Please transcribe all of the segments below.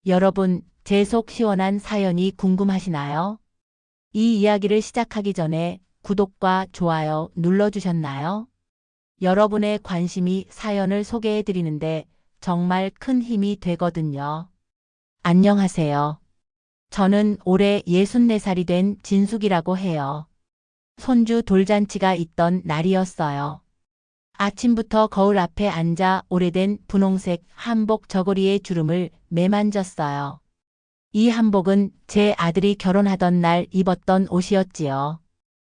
여러분, 제 속 시원한 사연이 궁금하시나요? 이 이야기를 시작하기 전에 구독과 좋아요 눌러주셨나요? 여러분의 관심이 사연을 소개해 드리는데 정말 큰 힘이 되거든요. 안녕하세요. 저는 올해 64살이 된 진숙이라고 해요. 손주 돌잔치가 있던 날이었어요. 아침부터 거울 앞에 앉아 오래된 분홍색 한복 저고리의 주름을 매만졌어요. 이 한복은 제 아들이 결혼하던 날 입었던 옷이었지요.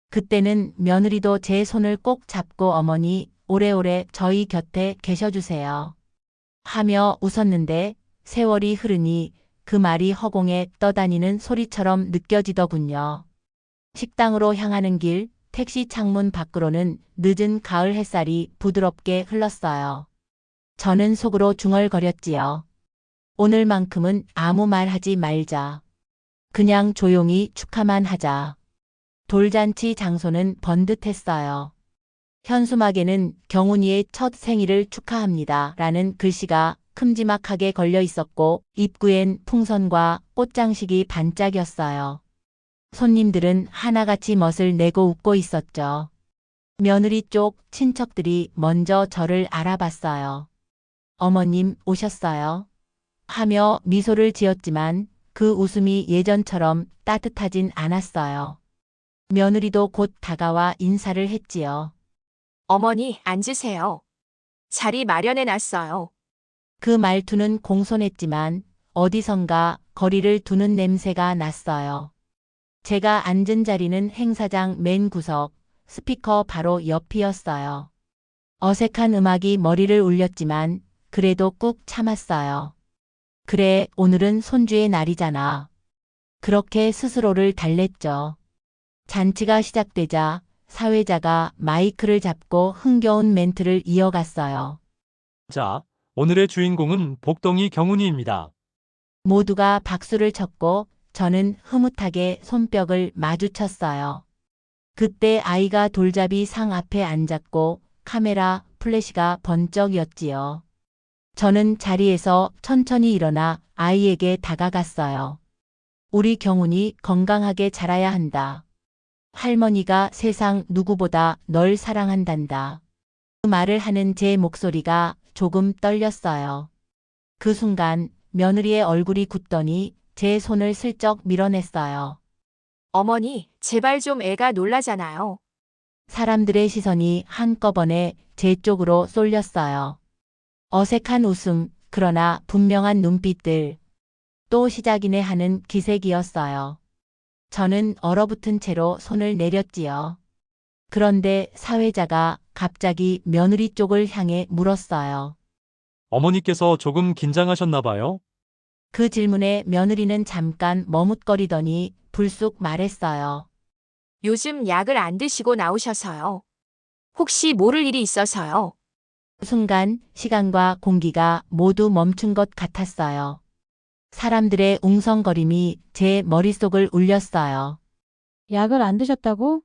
그때는 며느리도 제 손을 꼭 잡고 어머니, 오래오래 저희 곁에 계셔주세요. 하며 웃었는데 세월이 흐르니 그 말이 허공에 떠다니는 소리처럼 느껴지더군요. 식당으로 향하는 길, 택시 창문 밖으로는 늦은 가을 햇살이 부드럽게 흘렀어요. 저는 속으로 중얼거렸지요. 오늘만큼은 아무 말 하지 말자. 그냥 조용히 축하만 하자. 돌잔치 장소는 번듯했어요. 현수막에는 경훈이의 첫 생일을 축하합니다 라는 글씨가 큼지막하게 걸려 있었고 입구엔 풍선과 꽃장식이 반짝였어요. 손님들은 하나같이 멋을 내고 웃고 있었죠. 며느리 쪽 친척들이 먼저 저를 알아봤어요. 어머님 오셨어요? 하며 미소를 지었지만 그 웃음이 예전처럼 따뜻하진 않았어요. 며느리도 곧 다가와 인사를 했지요. 어머니, 앉으세요. 자리 마련해 놨어요. 그 말투는 공손했지만 어디선가 거리를 두는 냄새가 났어요. 제가 앉은 자리는 행사장 맨 구석, 스피커 바로 옆이었어요. 어색한 음악이 머리를 울렸지만 그래도 꾹 참았어요. 그래, 오늘은 손주의 날이잖아. 그렇게 스스로를 달랬죠. 잔치가 시작되자 사회자가 마이크를 잡고 흥겨운 멘트를 이어갔어요. 자, 오늘의 주인공은 복덩이 경훈이입니다. 모두가 박수를 쳤고 저는 흐뭇하게 손뼉을 마주쳤어요. 그때 아이가 돌잡이 상 앞에 앉았고 카메라 플래시가 번쩍였지요. 저는 자리에서 천천히 일어나 아이에게 다가갔어요. 우리 경훈이 건강하게 자라야 한다. 할머니가 세상 누구보다 널 사랑한단다. 그 말을 하는 제 목소리가 조금 떨렸어요. 그 순간 며느리의 얼굴이 굳더니 제 손을 슬쩍 밀어냈어요. 어머니, 제발 좀 애가 놀라잖아요. 사람들의 시선이 한꺼번에 제 쪽으로 쏠렸어요. 어색한 웃음, 그러나 분명한 눈빛들. 또 시작이네 하는 기색이었어요. 저는 얼어붙은 채로 손을 내렸지요. 그런데 사회자가 갑자기 며느리 쪽을 향해 물었어요. 어머니께서 조금 긴장하셨나 봐요? 그 질문에 며느리는 잠깐 머뭇거리더니 불쑥 말했어요. 요즘 약을 안 드시고 나오셔서요. 혹시 모를 일이 있어서요. 순간 시간과 공기가 모두 멈춘 것 같았어요. 사람들의 웅성거림이 제 머릿속을 울렸어요. 약을 안 드셨다고?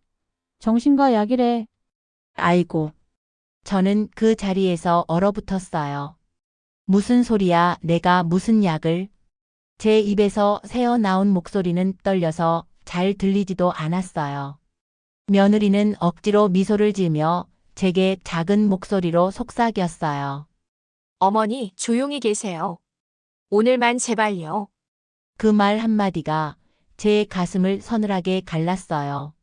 정신과 약이래. 아이고. 저는 그 자리에서 얼어붙었어요. 무슨 소리야, 내가 무슨 약을? 제 입에서 새어나온 목소리는 떨려서 잘 들리지도 않았어요. 며느리는 억지로 미소를 지으며 제게 작은 목소리로 속삭였어요. 어머니, 조용히 계세요. 오늘만 제발요. 그 말 한마디가 제 가슴을 서늘하게 갈랐어요.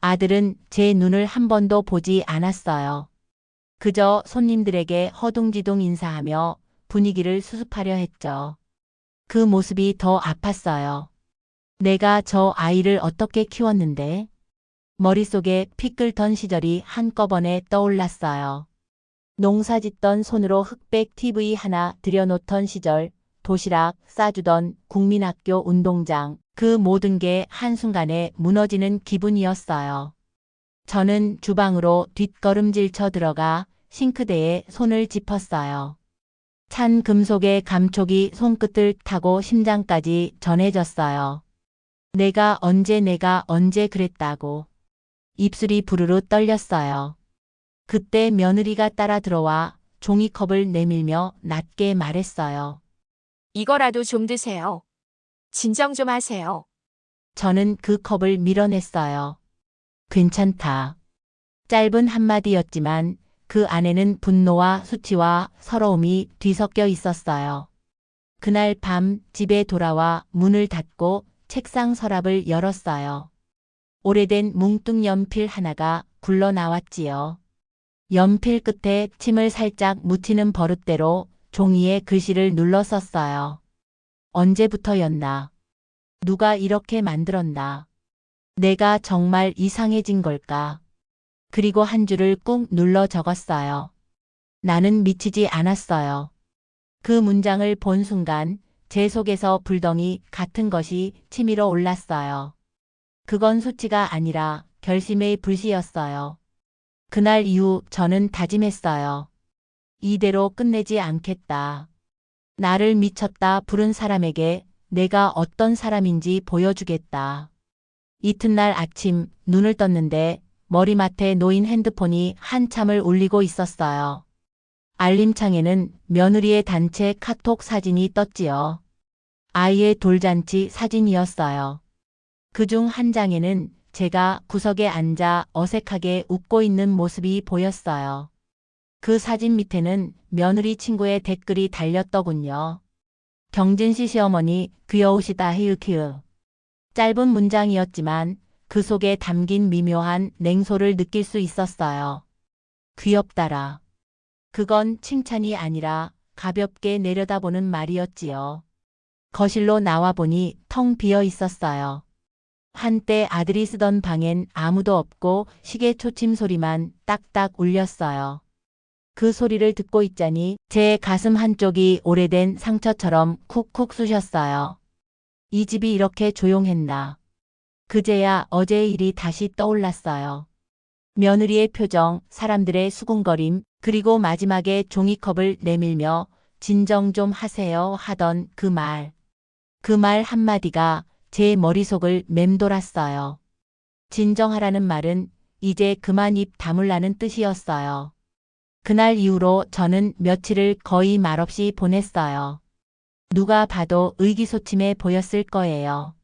아들은 제 눈을 한 번도 보지 않았어요. 그저 손님들에게 허둥지둥 인사하며 분위기를 수습하려 했죠. 그 모습이 더 아팠어요. 내가 저 아이를 어떻게 키웠는데? 머릿속에 피 끓던 시절이 한꺼번에 떠올랐어요. 농사 짓던 손으로 흑백 TV 하나 들여놓던 시절, 도시락 싸주던 국민학교 운동장, 그 모든 게 한순간에 무너지는 기분이었어요. 저는 주방으로 뒷걸음질 쳐 들어가 싱크대에 손을 짚었어요. 찬 금속의 감촉이 손끝을 타고 심장까지 전해졌어요. 내가 언제 그랬다고. 입술이 부르르 떨렸어요. 그때 며느리가 따라 들어와 종이컵을 내밀며 낮게 말했어요. 이거라도 좀 드세요. 진정 좀 하세요. 저는 그 컵을 밀어냈어요. 괜찮다. 짧은 한마디였지만 그 안에는 분노와 수치와 서러움이 뒤섞여 있었어요. 그날 밤 집에 돌아와 문을 닫고 책상 서랍을 열었어요. 오래된 뭉뚱 연필 하나가 굴러 나왔지요. 연필 끝에 침을 살짝 묻히는 버릇대로 종이에 글씨를 눌러 썼어요. 언제부터였나? 누가 이렇게 만들었나? 내가 정말 이상해진 걸까? 그리고 한 줄을 꾹 눌러 적었어요. 나는 미치지 않았어요. 그 문장을 본 순간 제 속에서 불덩이 같은 것이 치밀어 올랐어요. 그건 수치가 아니라 결심의 불씨였어요. 그날 이후 저는 다짐했어요. 이대로 끝내지 않겠다. 나를 미쳤다 부른 사람에게 내가 어떤 사람인지 보여주겠다. 이튿날 아침 눈을 떴는데 머리맡에 놓인 핸드폰이 한참을 울리고 있었어요. 알림창에는 며느리의 단체 카톡 사진이 떴지요. 아이의 돌잔치 사진이었어요. 그중 한 장에는 제가 구석에 앉아 어색하게 웃고 있는 모습이 보였어요. 그 사진 밑에는 며느리 친구의 댓글이 달렸더군요. 경진씨 시어머니 귀여우시다 히읗히읗. 짧은 문장이었지만 그 속에 담긴 미묘한 냉소를 느낄 수 있었어요. 귀엽다라. 그건 칭찬이 아니라 가볍게 내려다보는 말이었지요. 거실로 나와보니 텅 비어 있었어요. 한때 아들이 쓰던 방엔 아무도 없고 시계 초침 소리만 딱딱 울렸어요. 그 소리를 듣고 있자니 제 가슴 한쪽이 오래된 상처처럼 쿡쿡 쑤셨어요. 이 집이 이렇게 조용했나. 그제야 어제의 일이 다시 떠올랐어요. 며느리의 표정, 사람들의 수군거림, 그리고 마지막에 종이컵을 내밀며 진정 좀 하세요 하던 그 말. 그 말 한마디가 제 머릿속을 맴돌았어요. 진정하라는 말은 이제 그만 입 다물라는 뜻이었어요. 그날 이후로 저는 며칠을 거의 말없이 보냈어요. 누가 봐도 의기소침해 보였을 거예요.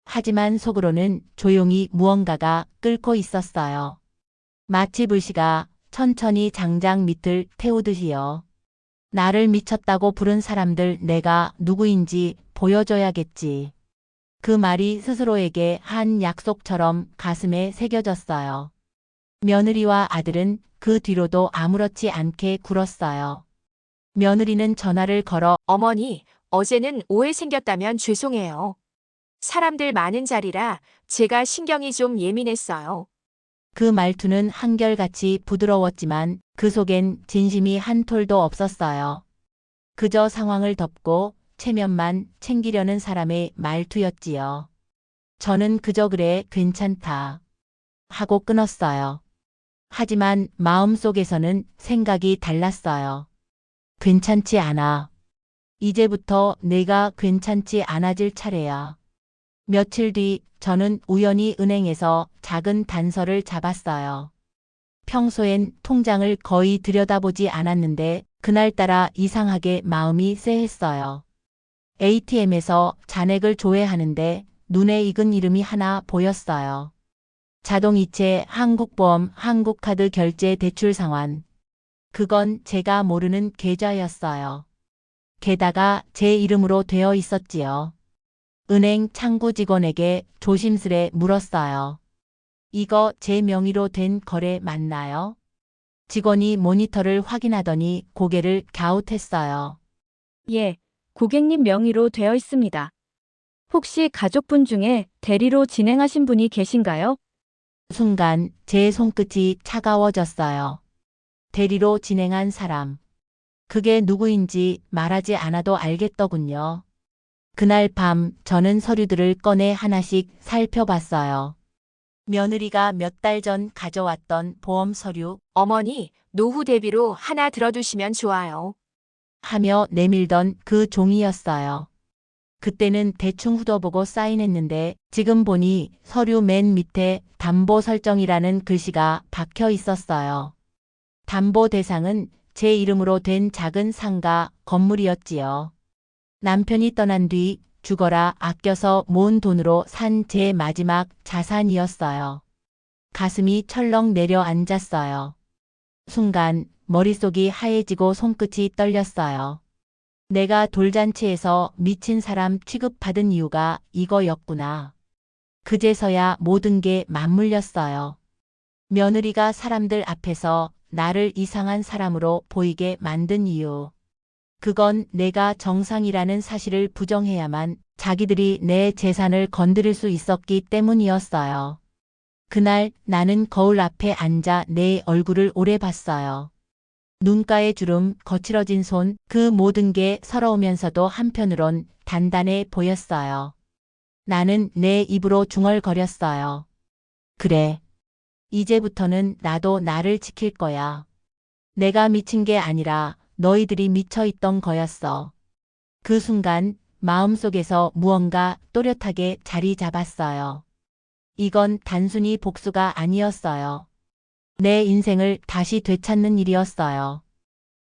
하지만 속으로는 조용히 무언가가 끓고 있었어요. 마치 불씨가 천천히 장작 밑을 태우듯이요. 나를 미쳤다고 부른 사람들 내가 누구인지 보여줘야겠지. 그 말이 스스로에게 한 약속처럼 가슴에 새겨졌어요. 며느리와 아들은 그 뒤로도 아무렇지 않게 굴었어요. 며느리는 전화를 걸어 어머니, 어제는 오해 생겼다면 죄송해요. 사람들 많은 자리라 제가 신경이 좀 예민했어요. 그 말투는 한결같이 부드러웠지만 그 속엔 진심이 한 톨도 없었어요. 그저 상황을 덮고 체면만 챙기려는 사람의 말투였지요. 저는 그저 그래 괜찮다 하고 끊었어요. 하지만 마음속에서는 생각이 달랐어요. 괜찮지 않아. 이제부터 내가 괜찮지 않아질 차례야. 며칠 뒤 저는 우연히 은행에서 작은 단서를 잡았어요. 평소엔 통장을 거의 들여다보지 않았는데 그날따라 이상하게 마음이 쎄했어요. ATM에서 잔액을 조회하는데 눈에 익은 이름이 하나 보였어요. 자동이체, 한국보험, 한국카드 결제 대출 상환. 그건 제가 모르는 계좌였어요. 게다가 제 이름으로 되어 있었지요. 은행 창구 직원에게 조심스레 물었어요. 이거 제 명의로 된 거래 맞나요? 직원이 모니터를 확인하더니 고개를 갸웃했어요. 예, 고객님 명의로 되어 있습니다. 혹시 가족분 중에 대리로 진행하신 분이 계신가요? 순간 제 손끝이 차가워졌어요. 대리로 진행한 사람. 그게 누구인지 말하지 않아도 알겠더군요. 그날 밤 저는 서류들을 꺼내 하나씩 살펴봤어요. 며느리가 몇 달 전 가져왔던 보험 서류 어머니, 노후 대비로 하나 들어두시면 좋아요. 하며 내밀던 그 종이였어요. 그때는 대충 훑어보고 사인했는데 지금 보니 서류 맨 밑에 담보 설정이라는 글씨가 박혀 있었어요. 담보 대상은 제 이름으로 된 작은 상가 건물이었지요. 남편이 떠난 뒤 죽어라 아껴서 모은 돈으로 산 제 마지막 자산이었어요. 가슴이 철렁 내려앉았어요. 순간 머릿속이 하얘지고 손끝이 떨렸어요. 내가 돌잔치에서 미친 사람 취급받은 이유가 이거였구나. 그제서야 모든 게 맞물렸어요. 며느리가 사람들 앞에서 나를 이상한 사람으로 보이게 만든 이유. 그건 내가 정상이라는 사실을 부정해야만 자기들이 내 재산을 건드릴 수 있었기 때문이었어요. 그날 나는 거울 앞에 앉아 내 얼굴을 오래 봤어요. 눈가의 주름, 거칠어진 손, 그 모든 게 서러우면서도 한편으론 단단해 보였어요. 나는 내 입으로 중얼거렸어요. 그래. 이제부터는 나도 나를 지킬 거야. 내가 미친 게 아니라 너희들이 미쳐 있던 거였어. 그 순간 마음속에서 무언가 또렷하게 자리 잡았어요. 이건 단순히 복수가 아니었어요. 내 인생을 다시 되찾는 일이었어요.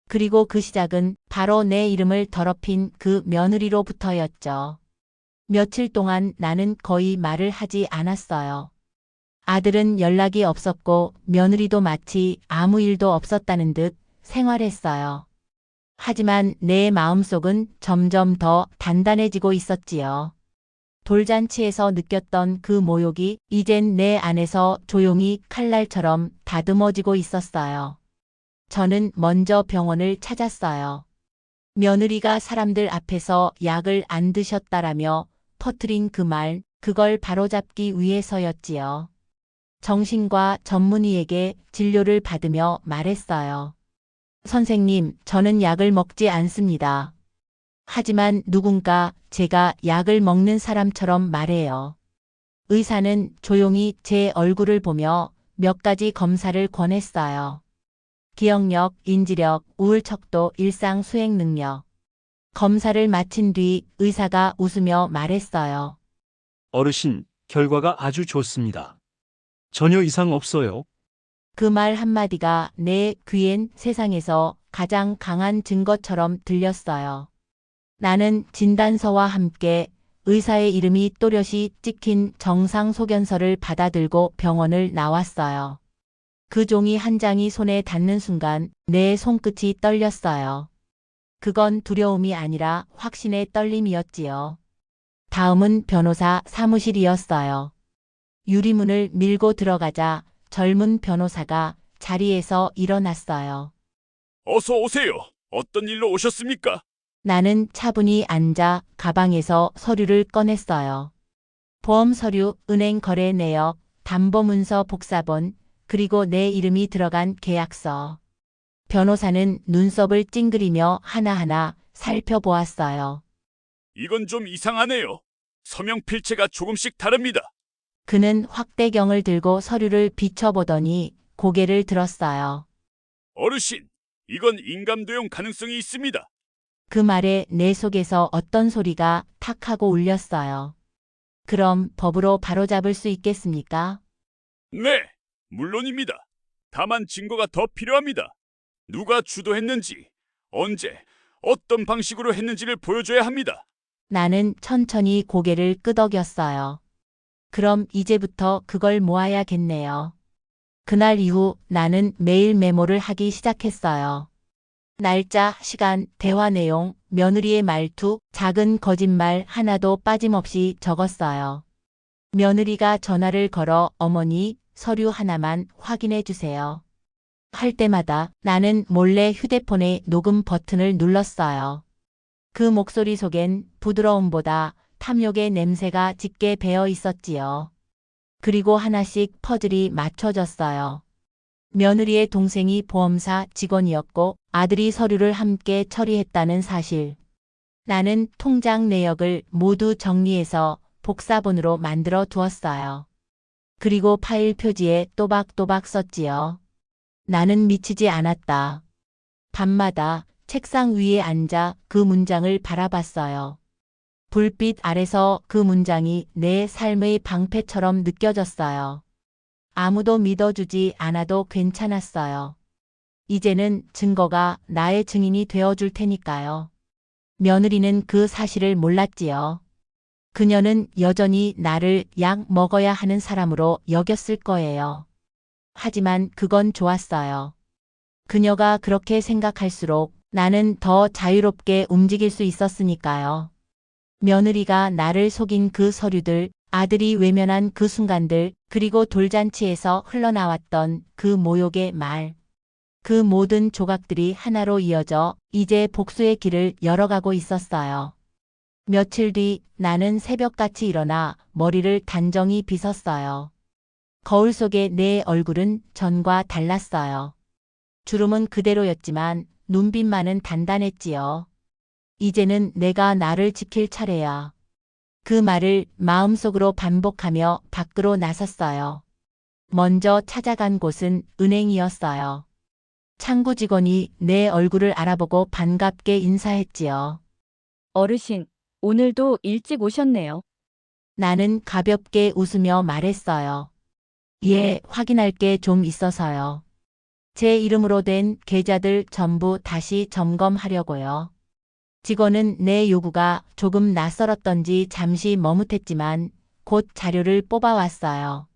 그리고 그 시작은 바로 내 이름을 더럽힌 그 며느리로부터였죠. 며칠 동안 나는 거의 말을 하지 않았어요. 아들은 연락이 없었고 며느리도 마치 아무 일도 없었다는 듯 생활했어요. 하지만 내 마음속은 점점 더 단단해지고 있었지요. 돌잔치에서 느꼈던 그 모욕이 이젠 내 안에서 조용히 칼날처럼 다듬어지고 있었어요. 저는 먼저 병원을 찾았어요. 며느리가 사람들 앞에서 약을 안 드셨다라며 퍼뜨린 그 말, 그걸 바로잡기 위해서였지요. 정신과 전문의에게 진료를 받으며 말했어요. 선생님, 저는 약을 먹지 않습니다. 하지만 누군가 제가 약을 먹는 사람처럼 말해요. 의사는 조용히 제 얼굴을 보며 몇 가지 검사를 권했어요. 기억력, 인지력, 우울 척도, 일상 수행 능력. 검사를 마친 뒤 의사가 웃으며 말했어요. 어르신, 결과가 아주 좋습니다. 전혀 이상 없어요. 그 말 한마디가 내 귀엔 세상에서 가장 강한 증거처럼 들렸어요. 나는 진단서와 함께 의사의 이름이 또렷이 찍힌 정상 소견서를 받아들고 병원을 나왔어요. 그 종이 한 장이 손에 닿는 순간 내 손끝이 떨렸어요. 그건 두려움이 아니라 확신의 떨림이었지요. 다음은 변호사 사무실이었어요. 유리문을 밀고 들어가자 젊은 변호사가 자리에서 일어났어요. 어서 오세요. 어떤 일로 오셨습니까? 나는 차분히 앉아 가방에서 서류를 꺼냈어요. 보험 서류, 은행 거래 내역, 담보문서 복사본, 그리고 내 이름이 들어간 계약서. 변호사는 눈썹을 찡그리며 하나하나 살펴보았어요. 이건 좀 이상하네요. 서명 필체가 조금씩 다릅니다. 그는 확대경을 들고 서류를 비춰보더니 고개를 들었어요. 어르신, 이건 인감도용 가능성이 있습니다. 그 말에 내 속에서 어떤 소리가 탁 하고 울렸어요. 그럼 법으로 바로잡을 수 있겠습니까? 네, 물론입니다. 다만 증거가 더 필요합니다. 누가 주도했는지, 언제, 어떤 방식으로 했는지를 보여줘야 합니다. 나는 천천히 고개를 끄덕였어요. 그럼 이제부터 그걸 모아야겠네요. 그날 이후 나는 매일 메모를 하기 시작했어요. 날짜, 시간, 대화 내용, 며느리의 말투, 작은 거짓말 하나도 빠짐없이 적었어요. 며느리가 전화를 걸어 어머니, 서류 하나만 확인해 주세요. 할 때마다 나는 몰래 휴대폰의 녹음 버튼을 눌렀어요. 그 목소리 속엔 부드러움보다 탐욕의 냄새가 짙게 배어 있었지요. 그리고 하나씩 퍼즐이 맞춰졌어요. 며느리의 동생이 보험사 직원이었고 아들이 서류를 함께 처리했다는 사실. 나는 통장 내역을 모두 정리해서 복사본으로 만들어 두었어요. 그리고 파일 표지에 또박또박 썼지요. 나는 미치지 않았다. 밤마다 책상 위에 앉아 그 문장을 바라봤어요. 불빛 아래서 그 문장이 내 삶의 방패처럼 느껴졌어요. 아무도 믿어주지 않아도 괜찮았어요. 이제는 증거가 나의 증인이 되어줄 테니까요. 며느리는 그 사실을 몰랐지요. 그녀는 여전히 나를 약 먹어야 하는 사람으로 여겼을 거예요. 하지만 그건 좋았어요. 그녀가 그렇게 생각할수록 나는 더 자유롭게 움직일 수 있었으니까요. 며느리가 나를 속인 그 서류들, 아들이 외면한 그 순간들, 그리고 돌잔치에서 흘러나왔던 그 모욕의 말. 그 모든 조각들이 하나로 이어져 이제 복수의 길을 열어가고 있었어요. 며칠 뒤 나는 새벽같이 일어나 머리를 단정히 빗었어요. 거울 속의 내 얼굴은 전과 달랐어요. 주름은 그대로였지만 눈빛만은 단단했지요. 이제는 내가 나를 지킬 차례야. 그 말을 마음속으로 반복하며 밖으로 나섰어요. 먼저 찾아간 곳은 은행이었어요. 창구 직원이 내 얼굴을 알아보고 반갑게 인사했지요. 어르신, 오늘도 일찍 오셨네요. 나는 가볍게 웃으며 말했어요. 예, 확인할 게 좀 있어서요. 제 이름으로 된 계좌들 전부 다시 점검하려고요. 직원은 내 요구가 조금 낯설었던지 잠시 머뭇했지만 곧 자료를 뽑아왔어요.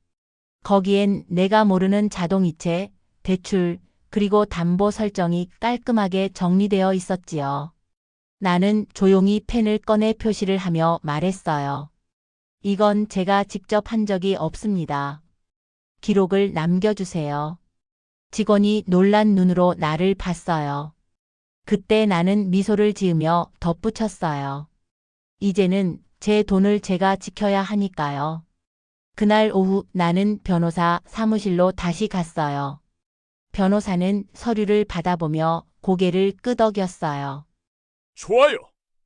거기엔 내가 모르는 자동이체, 대출, 그리고 담보 설정이 깔끔하게 정리되어 있었지요. 나는 조용히 펜을 꺼내 표시를 하며 말했어요. 이건 제가 직접 한 적이 없습니다. 기록을 남겨주세요. 직원이 놀란 눈으로 나를 봤어요. 그때 나는 미소를 지으며 덧붙였어요. 이제는 제 돈을 제가 지켜야 하니까요. 그날 오후 나는 변호사 사무실로 다시 갔어요. 변호사는 서류를 받아보며 고개를 끄덕였어요. 좋아요.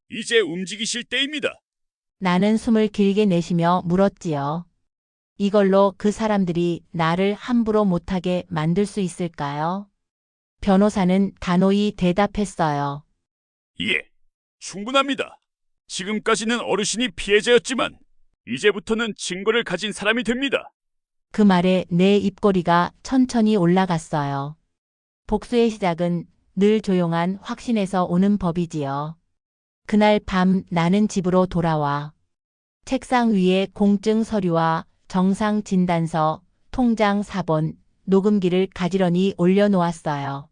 이제 움직이실 때입니다. 나는 숨을 길게 내쉬며 물었지요. 이걸로 그 사람들이 나를 함부로 못하게 만들 수 있을까요? 변호사는 단호히 대답했어요. 예, 충분합니다. 지금까지는 어르신이 피해자였지만 이제부터는 증거를 가진 사람이 됩니다. 그 말에 내 입꼬리가 천천히 올라갔어요. 복수의 시작은 늘 조용한 확신에서 오는 법이지요. 그날 밤 나는 집으로 돌아와 책상 위에 공증 서류와 정상 진단서, 통장 사본, 녹음기를 가지런히 올려놓았어요.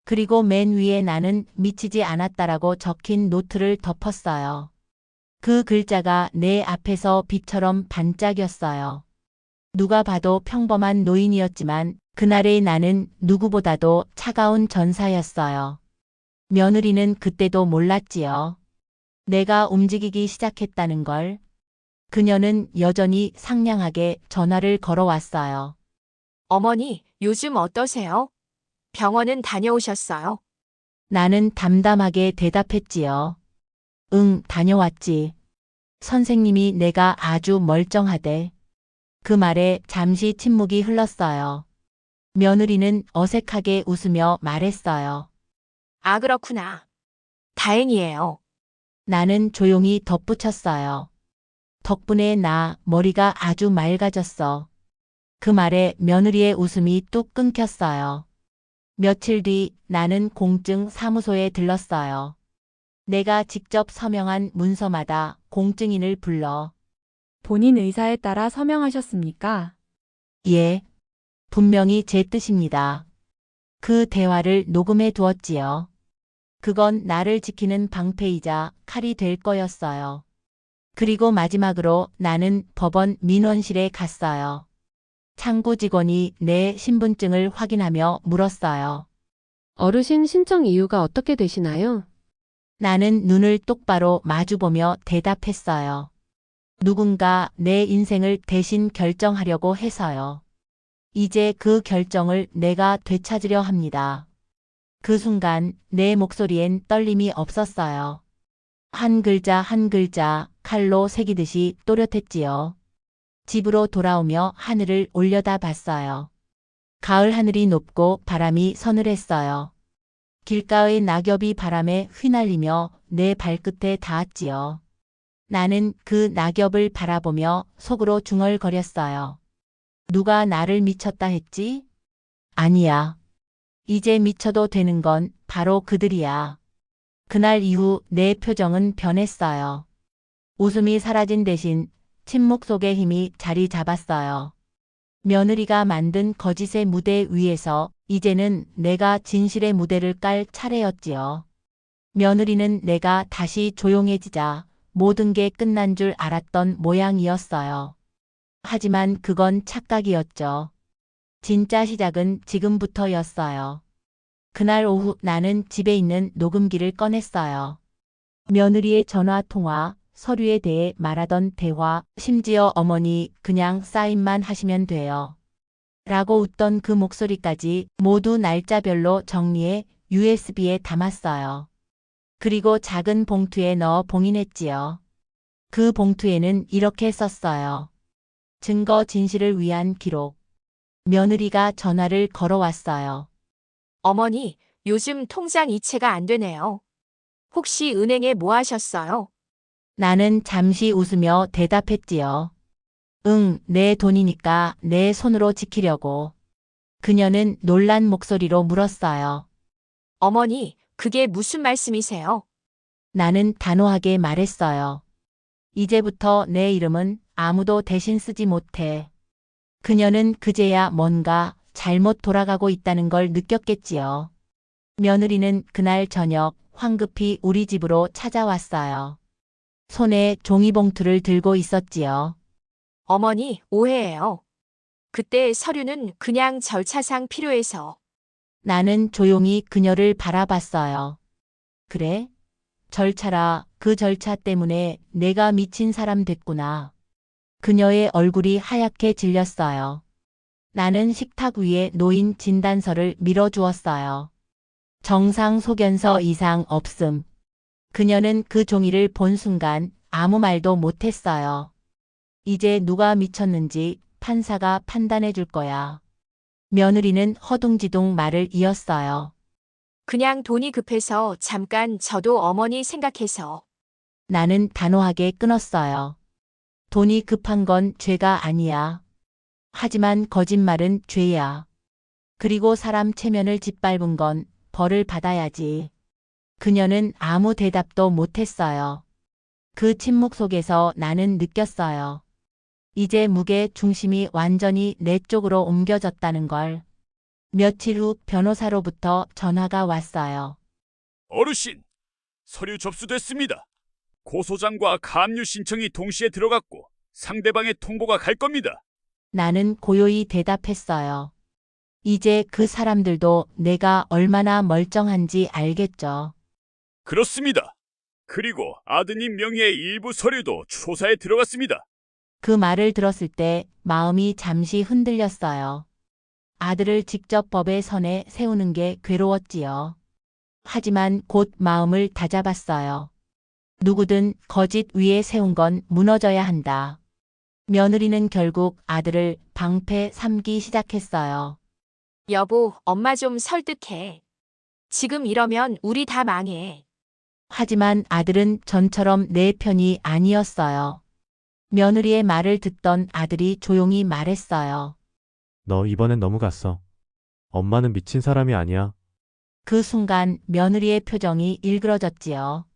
그리고 맨 위에 나는 미치지 않았다라고 적힌 노트를 덮었어요. 그 글자가 내 앞에서 빛처럼 반짝였어요. 누가 봐도 평범한 노인이었지만 그날의 나는 누구보다도 차가운 전사였어요. 며느리는 그때도 몰랐지요. 내가 움직이기 시작했다는 걸. 그녀는 여전히 상냥하게 전화를 걸어왔어요. 어머니, 요즘 어떠세요? 병원은 다녀오셨어요? 나는 담담하게 대답했지요. 응, 다녀왔지. 선생님이 내가 아주 멀쩡하대. 그 말에 잠시 침묵이 흘렀어요. 며느리는 어색하게 웃으며 말했어요. 아, 그렇구나. 다행이에요. 나는 조용히 덧붙였어요. 덕분에 나 머리가 아주 맑아졌어. 그 말에 며느리의 웃음이 뚝 끊겼어요. 며칠 뒤 나는 공증 사무소에 들렀어요. 내가 직접 서명한 문서마다 공증인을 불러. 본인 의사에 따라 서명하셨습니까? 예, 분명히 제 뜻입니다. 그 대화를 녹음해 두었지요. 그건 나를 지키는 방패이자 칼이 될 거였어요. 그리고 마지막으로 나는 법원 민원실에 갔어요. 창구 직원이 내 신분증을 확인하며 물었어요. 어르신 신청 이유가 어떻게 되시나요? 나는 눈을 똑바로 마주보며 대답했어요. 누군가 내 인생을 대신 결정하려고 해서요. 이제 그 결정을 내가 되찾으려 합니다. 그 순간 내 목소리엔 떨림이 없었어요. 한 글자 한 글자 칼로 새기듯이 또렷했지요. 집으로 돌아오며 하늘을 올려다봤어요. 가을 하늘이 높고 바람이 서늘했어요. 길가의 낙엽이 바람에 휘날리며 내 발끝에 닿았지요. 나는 그 낙엽을 바라보며 속으로 중얼거렸어요. 누가 나를 미쳤다 했지? 아니야. 이제 미쳐도 되는 건 바로 그들이야. 그날 이후 내 표정은 변했어요. 웃음이 사라진 대신 침묵 속의 힘이 자리 잡았어요. 며느리가 만든 거짓의 무대 위에서 이제는 내가 진실의 무대를 깔 차례였지요. 며느리는 내가 다시 조용해지자 모든 게 끝난 줄 알았던 모양이었어요. 하지만 그건 착각이었죠. 진짜 시작은 지금부터였어요. 그날 오후 나는 집에 있는 녹음기를 꺼냈어요. 며느리의 전화 통화, 서류에 대해 말하던 대화, 심지어 어머니 그냥 사인만 하시면 돼요. 라고 웃던 그 목소리까지 모두 날짜별로 정리해 USB에 담았어요. 그리고 작은 봉투에 넣어 봉인했지요. 그 봉투에는 이렇게 썼어요. 증거 진실을 위한 기록. 며느리가 전화를 걸어왔어요. 어머니, 요즘 통장 이체가 안 되네요. 혹시 은행에 뭐 하셨어요? 나는 잠시 웃으며 대답했지요. 응, 내 돈이니까 내 손으로 지키려고. 그녀는 놀란 목소리로 물었어요. 어머니, 그게 무슨 말씀이세요? 나는 단호하게 말했어요. 이제부터 내 이름은 아무도 대신 쓰지 못해. 그녀는 그제야 뭔가 잘못 돌아가고 있다는 걸 느꼈겠지요. 며느리는 그날 저녁 황급히 우리 집으로 찾아왔어요. 손에 종이봉투를 들고 있었지요. 어머니, 오해예요. 그때 서류는 그냥 절차상 필요해서. 나는 조용히 그녀를 바라봤어요. 그래? 절차라, 그 절차 때문에 내가 미친 사람 됐구나. 그녀의 얼굴이 하얗게 질렸어요. 나는 식탁 위에 놓인 진단서를 밀어주었어요. 정상 소견서 이상 없음. 그녀는 그 종이를 본 순간 아무 말도 못했어요. 이제 누가 미쳤는지 판사가 판단해 줄 거야. 며느리는 허둥지둥 말을 이었어요. 그냥 돈이 급해서 잠깐 저도 어머니 생각해서. 나는 단호하게 끊었어요. 돈이 급한 건 죄가 아니야. 하지만 거짓말은 죄야. 그리고 사람 체면을 짓밟은 건 벌을 받아야지. 그녀는 아무 대답도 못했어요. 그 침묵 속에서 나는 느꼈어요. 이제 무게 중심이 완전히 내 쪽으로 옮겨졌다는 걸. 며칠 후 변호사로부터 전화가 왔어요. 어르신, 서류 접수됐습니다. 고소장과 가압류 신청이 동시에 들어갔고 상대방의 통보가 갈 겁니다. 나는 고요히 대답했어요. 이제 그 사람들도 내가 얼마나 멀쩡한지 알겠죠. 그렇습니다. 그리고 아드님 명의의 일부 서류도 조사에 들어갔습니다. 그 말을 들었을 때 마음이 잠시 흔들렸어요. 아들을 직접 법의 선에 세우는 게 괴로웠지요. 하지만 곧 마음을 다잡았어요. 누구든 거짓 위에 세운 건 무너져야 한다. 며느리는 결국 아들을 방패 삼기 시작했어요. 여보, 엄마 좀 설득해. 지금 이러면 우리 다 망해. 하지만 아들은 전처럼 내 편이 아니었어요. 며느리의 말을 듣던 아들이 조용히 말했어요. 너 이번엔 너무 갔어. 엄마는 미친 사람이 아니야. 그 순간 며느리의 표정이 일그러졌지요.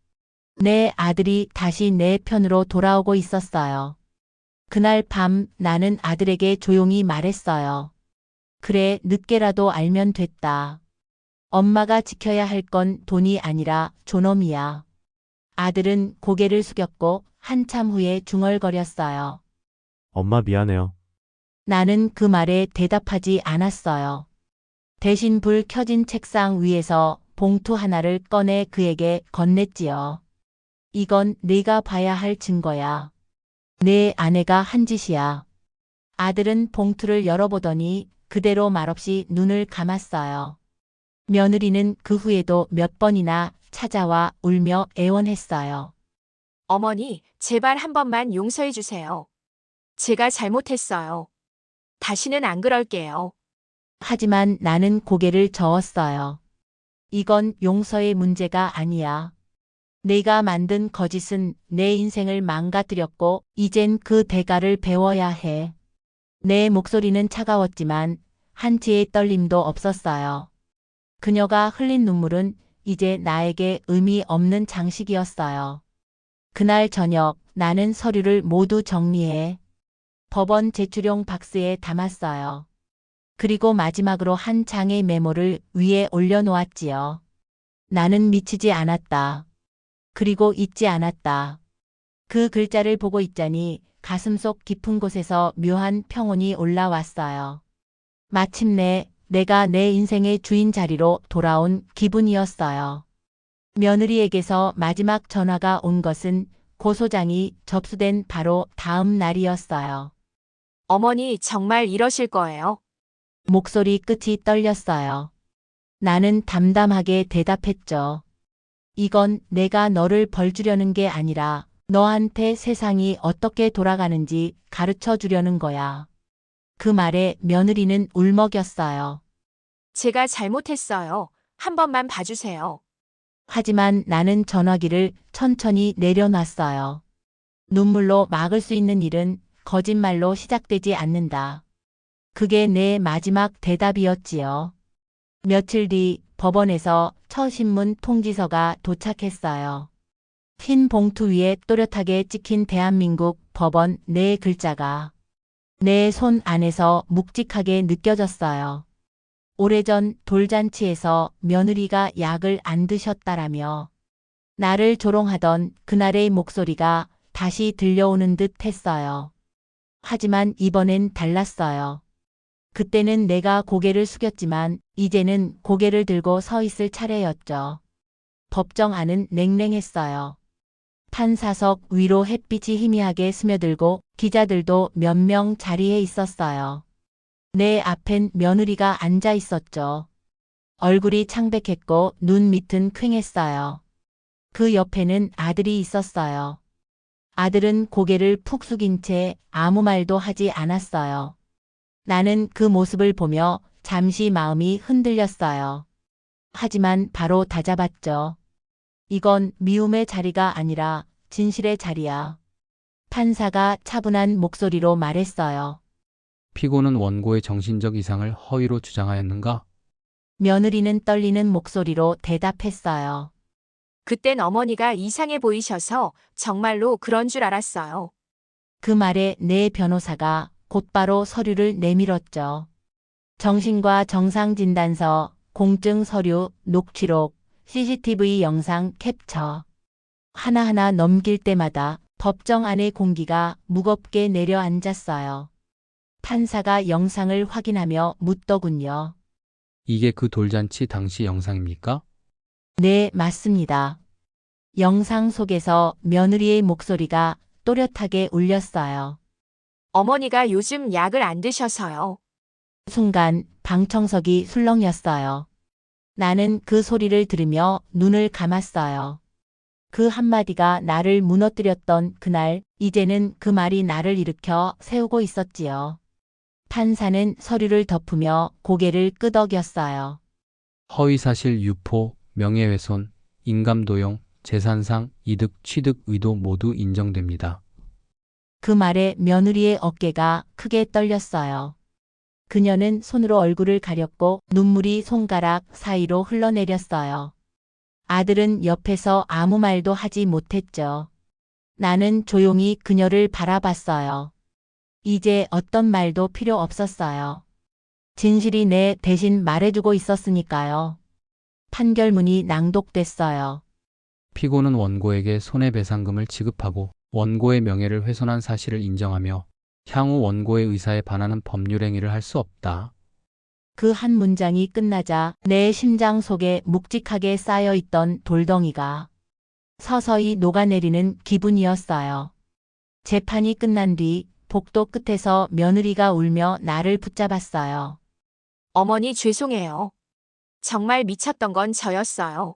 내 아들이 다시 내 편으로 돌아오고 있었어요. 그날 밤 나는 아들에게 조용히 말했어요. 그래, 늦게라도 알면 됐다. 엄마가 지켜야 할 건 돈이 아니라 존엄이야. 아들은 고개를 숙였고 한참 후에 중얼거렸어요. 엄마 미안해요. 나는 그 말에 대답하지 않았어요. 대신 불 켜진 책상 위에서 봉투 하나를 꺼내 그에게 건넸지요. 이건 네가 봐야 할 증거야. 내 아내가 한 짓이야. 아들은 봉투를 열어보더니 그대로 말없이 눈을 감았어요. 며느리는 그 후에도 몇 번이나 찾아와 울며 애원했어요. 어머니, 제발 한 번만 용서해 주세요. 제가 잘못했어요. 다시는 안 그럴게요. 하지만 나는 고개를 저었어요. 이건 용서의 문제가 아니야. 내가 만든 거짓은 내 인생을 망가뜨렸고 이젠 그 대가를 배워야 해. 내 목소리는 차가웠지만 한치의 떨림도 없었어요. 그녀가 흘린 눈물은 이제 나에게 의미 없는 장식이었어요. 그날 저녁 나는 서류를 모두 정리해 법원 제출용 박스에 담았어요. 그리고 마지막으로 한 장의 메모를 위에 올려놓았지요. 나는 미치지 않았다. 그리고 잊지 않았다. 그 글자를 보고 있자니 가슴속 깊은 곳에서 묘한 평온이 올라왔어요. 마침내 내가 내 인생의 주인 자리로 돌아온 기분이었어요. 며느리에게서 마지막 전화가 온 것은 고소장이 접수된 바로 다음 날이었어요. 어머니 정말 이러실 거예요? 목소리 끝이 떨렸어요. 나는 담담하게 대답했죠. 이건 내가 너를 벌주려는 게 아니라 너한테 세상이 어떻게 돌아가는지 가르쳐 주려는 거야. 그 말에 며느리는 울먹였어요. 제가 잘못했어요. 한 번만 봐주세요. 하지만 나는 전화기를 천천히 내려놨어요. 눈물로 막을 수 있는 일은 거짓말로 시작되지 않는다. 그게 내 마지막 대답이었지요. 며칠 뒤 법원에서 첫 신문 통지서가 도착했어요. 흰 봉투 위에 또렷하게 찍힌 대한민국 법원 네 글자가 내 손 안에서 묵직하게 느껴졌어요. 오래전 돌잔치에서 며느리가 약을 안 드셨다라며 나를 조롱하던 그날의 목소리가 다시 들려오는 듯 했어요. 하지만 이번엔 달랐어요. 그때는 내가 고개를 숙였지만 이제는 고개를 들고 서 있을 차례였죠. 법정 안은 냉랭했어요. 판사석 위로 햇빛이 희미하게 스며들고 기자들도 몇 명 자리에 있었어요. 내 앞엔 며느리가 앉아 있었죠. 얼굴이 창백했고 눈 밑은 퀭했어요. 그 옆에는 아들이 있었어요. 아들은 고개를 푹 숙인 채 아무 말도 하지 않았어요. 나는 그 모습을 보며 잠시 마음이 흔들렸어요. 하지만 바로 다잡았죠. 이건 미움의 자리가 아니라 진실의 자리야. 판사가 차분한 목소리로 말했어요. 피고는 원고의 정신적 이상을 허위로 주장하였는가? 며느리는 떨리는 목소리로 대답했어요. 그땐 어머니가 이상해 보이셔서 정말로 그런 줄 알았어요. 그 말에 내 변호사가 곧바로 서류를 내밀었죠. 정신과 정상진단서, 공증 서류, 녹취록, CCTV 영상 캡처. 하나하나 넘길 때마다 법정 안의 공기가 무겁게 내려앉았어요. 판사가 영상을 확인하며 묻더군요. 이게 그 돌잔치 당시 영상입니까? 네, 맞습니다. 영상 속에서 며느리의 목소리가 또렷하게 울렸어요. 어머니가 요즘 약을 안 드셔서요. 순간 방청석이 술렁였어요. 나는 그 소리를 들으며 눈을 감았어요. 그 한마디가 나를 무너뜨렸던 그날, 이제는 그 말이 나를 일으켜 세우고 있었지요. 판사는 서류를 덮으며 고개를 끄덕였어요. 허위사실 유포, 명예훼손, 인감도용, 재산상, 이득, 취득 의도 모두 인정됩니다. 그 말에 며느리의 어깨가 크게 떨렸어요. 그녀는 손으로 얼굴을 가렸고 눈물이 손가락 사이로 흘러내렸어요. 아들은 옆에서 아무 말도 하지 못했죠. 나는 조용히 그녀를 바라봤어요. 이제 어떤 말도 필요 없었어요. 진실이 내 대신 말해주고 있었으니까요. 판결문이 낭독됐어요. 피고는 원고에게 손해배상금을 지급하고 원고의 명예를 훼손한 사실을 인정하며 향후 원고의 의사에 반하는 법률 행위를 할 수 없다. 그 한 문장이 끝나자 내 심장 속에 묵직하게 쌓여있던 돌덩이가 서서히 녹아내리는 기분이었어요. 재판이 끝난 뒤 복도 끝에서 며느리가 울며 나를 붙잡았어요. 어머니 죄송해요. 정말 미쳤던 건 저였어요.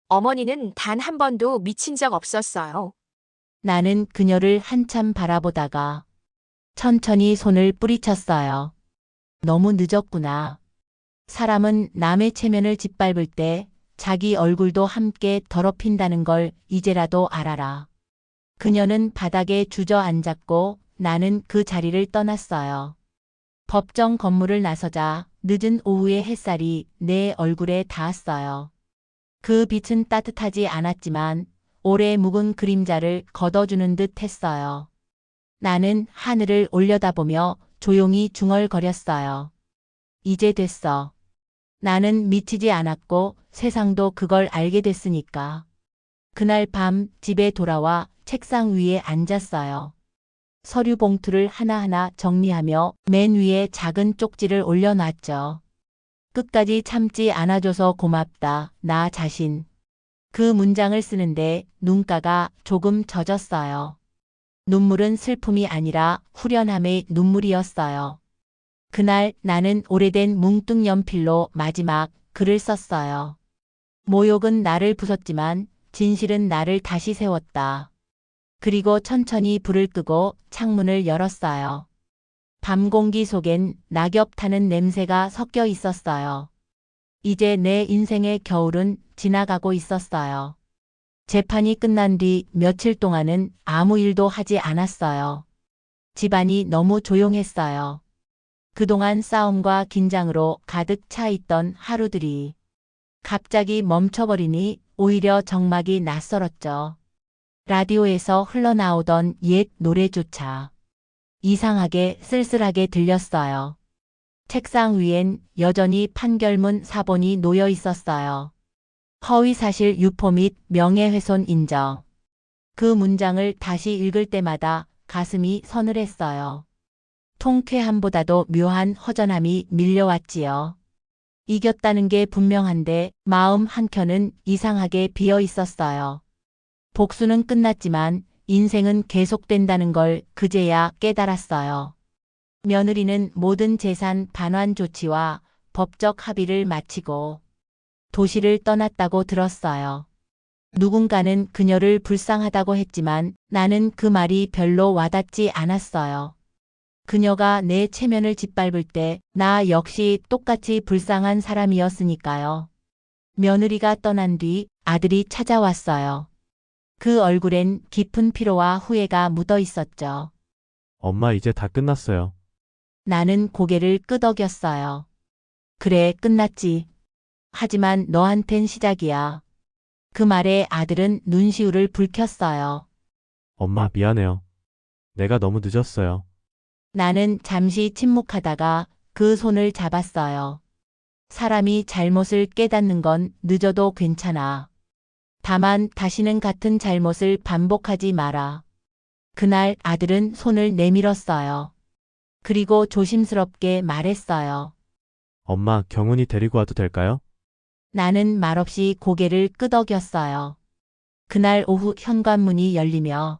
어머니는 단 한 번도 미친 적 없었어요. 나는 그녀를 한참 바라보다가 천천히 손을 뿌리쳤어요. 너무 늦었구나. 사람은 남의 체면을 짓밟을 때 자기 얼굴도 함께 더럽힌다는 걸 이제라도 알아라. 그녀는 바닥에 주저앉았고 나는 그 자리를 떠났어요. 법정 건물을 나서자 늦은 오후의 햇살이 내 얼굴에 닿았어요. 그 빛은 따뜻하지 않았지만 오래 묵은 그림자를 걷어주는 듯 했어요. 나는 하늘을 올려다보며 조용히 중얼거렸어요. 이제 됐어. 나는 미치지 않았고 세상도 그걸 알게 됐으니까. 그날 밤 집에 돌아와 책상 위에 앉았어요. 서류 봉투를 하나하나 정리하며 맨 위에 작은 쪽지를 올려놨죠. 끝까지 참지 않아줘서 고맙다, 나 자신. 그 문장을 쓰는데 눈가가 조금 젖었어요. 눈물은 슬픔이 아니라 후련함의 눈물이었어요. 그날 나는 오래된 뭉뚱 연필로 마지막 글을 썼어요. 모욕은 나를 부쉈지만 진실은 나를 다시 세웠다. 그리고 천천히 불을 끄고 창문을 열었어요. 밤 공기 속엔 낙엽 타는 냄새가 섞여 있었어요. 이제 내 인생의 겨울은 지나가고 있었어요. 재판이 끝난 뒤 며칠 동안은 아무 일도 하지 않았어요. 집안이 너무 조용했어요. 그동안 싸움과 긴장으로 가득 차 있던 하루들이 갑자기 멈춰버리니 오히려 적막이 낯설었죠. 라디오에서 흘러나오던 옛 노래조차 이상하게 쓸쓸하게 들렸어요. 책상 위엔 여전히 판결문 사본이 놓여 있었어요. 허위사실 유포 및 명예훼손 인정. 그 문장을 다시 읽을 때마다 가슴이 서늘했어요. 통쾌함보다도 묘한 허전함이 밀려왔지요. 이겼다는 게 분명한데 마음 한켠은 이상하게 비어 있었어요. 복수는 끝났지만 인생은 계속된다는 걸 그제야 깨달았어요. 며느리는 모든 재산 반환 조치와 법적 합의를 마치고 도시를 떠났다고 들었어요. 누군가는 그녀를 불쌍하다고 했지만 나는 그 말이 별로 와닿지 않았어요. 그녀가 내 체면을 짓밟을 때 나 역시 똑같이 불쌍한 사람이었으니까요. 며느리가 떠난 뒤 아들이 찾아왔어요. 그 얼굴엔 깊은 피로와 후회가 묻어 있었죠. 엄마 이제 다 끝났어요. 나는 고개를 끄덕였어요. 그래, 끝났지. 하지만 너한텐 시작이야. 그 말에 아들은 눈시울을 붉혔어요. 엄마 미안해요. 내가 너무 늦었어요. 나는 잠시 침묵하다가 그 손을 잡았어요. 사람이 잘못을 깨닫는 건 늦어도 괜찮아. 다만 다시는 같은 잘못을 반복하지 마라. 그날 아들은 손을 내밀었어요. 그리고 조심스럽게 말했어요. 엄마 경훈이 데리고 와도 될까요? 나는 말없이 고개를 끄덕였어요. 그날 오후 현관문이 열리며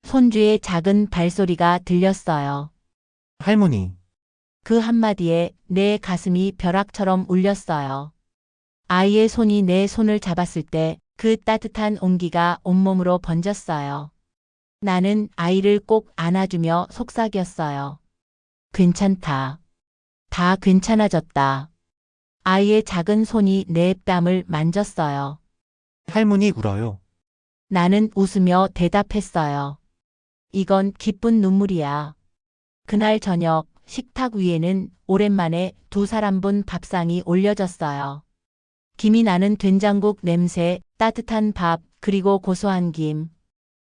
손주의 작은 발소리가 들렸어요. 할머니, 그 한마디에 내 가슴이 벼락처럼 울렸어요. 아이의 손이 내 손을 잡았을 때 그 따뜻한 온기가 온몸으로 번졌어요. 나는 아이를 꼭 안아주며 속삭였어요. 괜찮다. 다 괜찮아졌다. 아이의 작은 손이 내 뺨을 만졌어요. 할머니 울어요. 나는 웃으며 대답했어요. 이건 기쁜 눈물이야. 그날 저녁 식탁 위에는 오랜만에 두 사람분 밥상이 올려졌어요. 김이 나는 된장국 냄새, 따뜻한 밥, 그리고 고소한 김.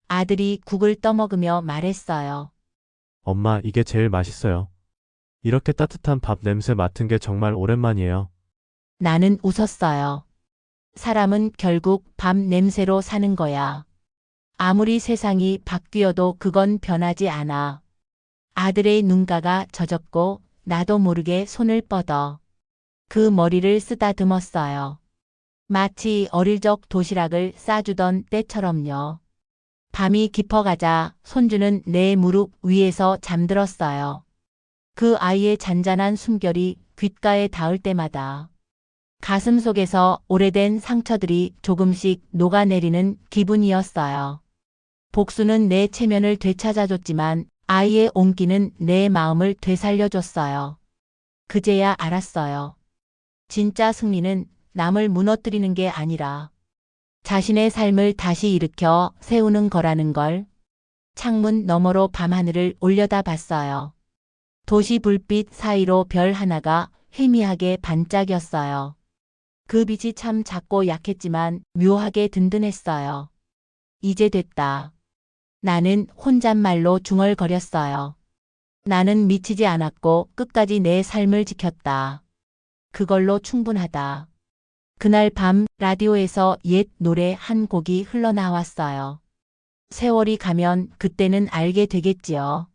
아들이 국을 떠먹으며 말했어요. 엄마 이게 제일 맛있어요. 이렇게 따뜻한 밥 냄새 맡은 게 정말 오랜만이에요. 나는 웃었어요. 사람은 결국 밥 냄새로 사는 거야. 아무리 세상이 바뀌어도 그건 변하지 않아. 아들의 눈가가 젖었고 나도 모르게 손을 뻗어 그 머리를 쓰다듬었어요. 마치 어릴 적 도시락을 싸주던 때처럼요. 밤이 깊어가자 손주는 내 무릎 위에서 잠들었어요. 그 아이의 잔잔한 숨결이 귓가에 닿을 때마다 가슴 속에서 오래된 상처들이 조금씩 녹아내리는 기분이었어요. 복수는 내 체면을 되찾아줬지만 아이의 온기는 내 마음을 되살려줬어요. 그제야 알았어요. 진짜 승리는 남을 무너뜨리는 게 아니라 자신의 삶을 다시 일으켜 세우는 거라는 걸. 창문 너머로 밤하늘을 올려다봤어요. 도시 불빛 사이로 별 하나가 희미하게 반짝였어요. 그 빛이 참 작고 약했지만 묘하게 든든했어요. 이제 됐다. 나는 혼잣말로 중얼거렸어요. 나는 미치지 않았고 끝까지 내 삶을 지켰다. 그걸로 충분하다. 그날 밤 라디오에서 옛 노래 한 곡이 흘러나왔어요. 세월이 가면 그때는 알게 되겠지요.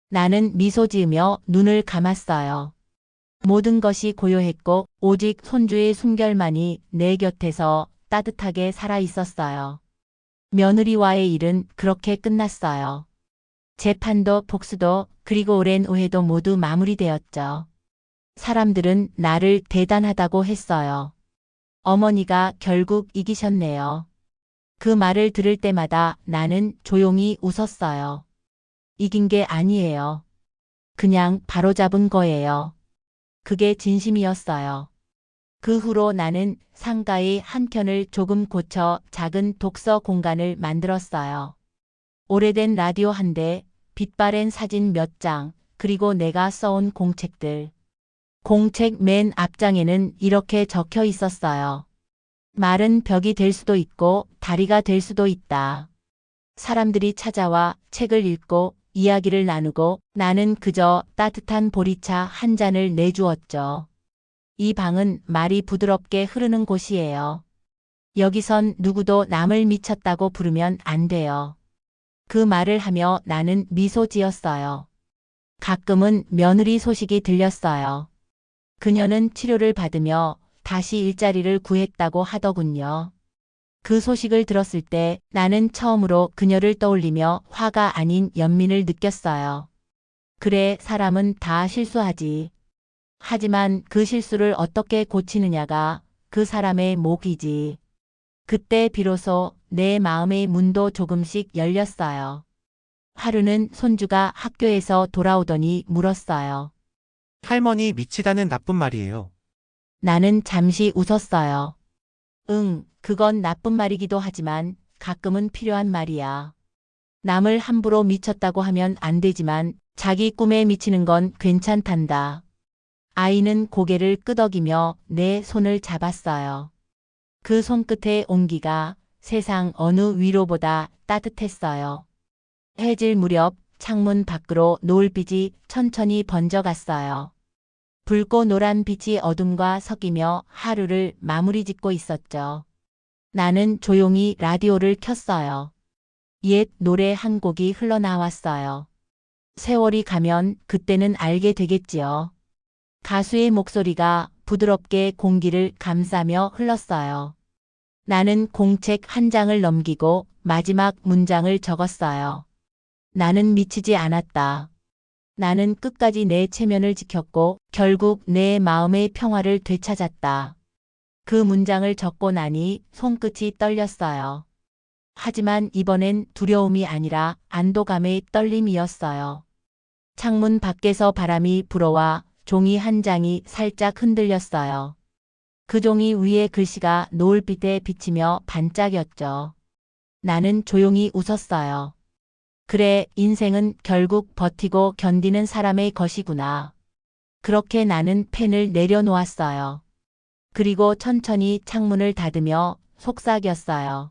나는 미소 지으며 눈을 감았어요. 모든 것이 고요했고 오직 손주의 숨결만이 내 곁에서 따뜻하게 살아 있었어요. 며느리와의 일은 그렇게 끝났어요. 재판도 복수도 그리고 오랜 오해도 모두 마무리되었죠. 사람들은 나를 대단하다고 했어요. 어머니가 결국 이기셨네요. 그 말을 들을 때마다 나는 조용히 웃었어요. 이긴 게 아니에요. 그냥 바로잡은 거예요. 그게 진심이었어요. 그 후로 나는 상가의 한켠을 조금 고쳐 작은 독서 공간을 만들었어요. 오래된 라디오 한 대, 빛바랜 사진 몇 장, 그리고 내가 써온 공책들. 공책 맨 앞장에는 이렇게 적혀 있었어요. 말은 벽이 될 수도 있고 다리가 될 수도 있다. 사람들이 찾아와 책을 읽고 이야기를 나누고 나는 그저 따뜻한 보리차 한 잔을 내주었죠. 이 방은 말이 부드럽게 흐르는 곳이에요. 여기선 누구도 남을 미쳤다고 부르면 안 돼요. 그 말을 하며 나는 미소 지었어요. 가끔은 며느리 소식이 들렸어요. 그녀는 치료를 받으며 다시 일자리를 구했다고 하더군요. 그 소식을 들었을 때 나는 처음으로 그녀를 떠올리며 화가 아닌 연민을 느꼈어요. 그래, 사람은 다 실수하지. 하지만 그 실수를 어떻게 고치느냐가 그 사람의 몫이지. 그때 비로소 내 마음의 문도 조금씩 열렸어요. 하루는 손주가 학교에서 돌아오더니 물었어요. 할머니 미치다는 나쁜 말이에요. 나는 잠시 웃었어요. 응, 그건 나쁜 말이기도 하지만 가끔은 필요한 말이야. 남을 함부로 미쳤다고 하면 안 되지만 자기 꿈에 미치는 건 괜찮단다. 아이는 고개를 끄덕이며 내 손을 잡았어요. 그 손끝의 온기가 세상 어느 위로보다 따뜻했어요. 해질 무렵 창문 밖으로 노을빛이 천천히 번져갔어요. 붉고 노란 빛이 어둠과 섞이며 하루를 마무리 짓고 있었죠. 나는 조용히 라디오를 켰어요. 옛 노래 한 곡이 흘러나왔어요. 세월이 가면 그때는 알게 되겠지요. 가수의 목소리가 부드럽게 공기를 감싸며 흘렀어요. 나는 공책 한 장을 넘기고 마지막 문장을 적었어요. 나는 미치지 않았다. 나는 끝까지 내 체면을 지켰고 결국 내 마음의 평화를 되찾았다. 그 문장을 적고 나니 손끝이 떨렸어요. 하지만 이번엔 두려움이 아니라 안도감의 떨림이었어요. 창문 밖에서 바람이 불어와 종이 한 장이 살짝 흔들렸어요. 그 종이 위에 글씨가 노을빛에 비치며 반짝였죠. 나는 조용히 웃었어요. 그래, 인생은 결국 버티고 견디는 사람의 것이구나. 그렇게 나는 펜을 내려놓았어요. 그리고 천천히 창문을 닫으며 속삭였어요.